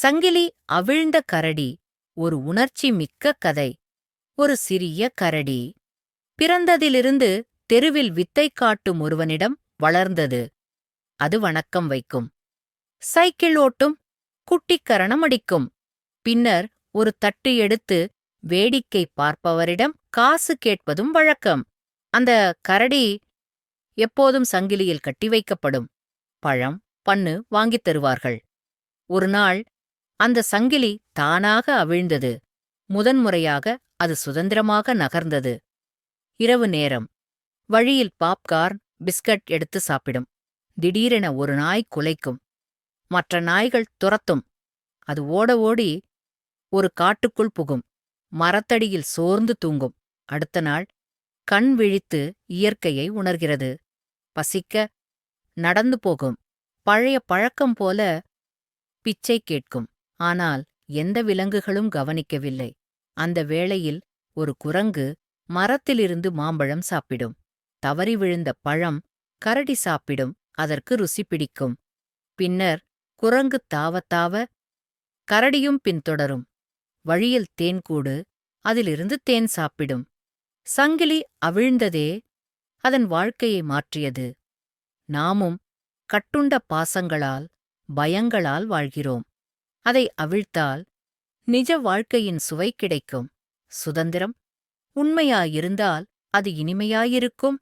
சங்கிலி அவிழ்ந்த கரடி ஒரு உணர்ச்சி மிக்க கதை. ஒரு சிறிய கரடி பிறந்ததிலிருந்து தெருவில் வித்தை காட்டும் ஒருவனிடம் வளர்ந்தது. அது வணக்கம் வைக்கும், சைக்கிள் ஓட்டும், குட்டிக்கரணம் அடிக்கும். பின்னர் ஒரு தட்டு எடுத்து வேடிக்கை பார்ப்பவரிடம் காசு கேட்பதும் வழக்கம். அந்த கரடி எப்போதும் சங்கிலியில் கட்டி வைக்கப்படும். பழம், பன்னு வாங்கித் தருவார்கள். ஒருநாள் அந்த சங்கிலி தானாக அவிழ்ந்தது. முதன்முறையாக அது சுதந்திரமாக நகர்ந்தது. இரவு நேரம். வழியில் பாப்கார்ன், பிஸ்கட் எடுத்து சாப்பிடும். திடீரென ஒரு நாய் குலைக்கும். மற்ற நாய்கள் துரத்தும். அது ஓட ஓடி ஒரு காட்டுக்குள் புகும். மரத்தடியில் சோர்ந்து தூங்கும். அடுத்த நாள் கண் விழித்து இயற்கையை உணர்கிறது. பசிக்க நடந்து போகும். பழைய பழக்கம் போல பிச்சை கேட்கும். ஆனால் எந்த விலங்குகளும் கவனிக்கவில்லை. அந்த வேளையில் ஒரு குரங்கு மரத்திலிருந்து மாம்பழம் சாப்பிடும். தவறி விழுந்த பழம் கரடி சாப்பிடும். அதற்கு ருசி பிடிக்கும். பின்னர் குரங்கு தாவ தாவ கரடியும் பின்தொடரும். வழியில் தேன்கூடு, அதிலிருந்து தேன் சாப்பிடும். சங்கிலி அவிழ்ந்ததே அதன் வாழ்க்கையை மாற்றியது. நாமும் கட்டுண்ட பாசங்களால், பயங்களால் வாழ்கிறோம். அதை அவிழ்த்தால் நிஜ வாழ்க்கையின் சுவை கிடைக்கும். சுதந்திரம் உண்மையாயிருந்தால் அது இனிமையாயிருக்கும்.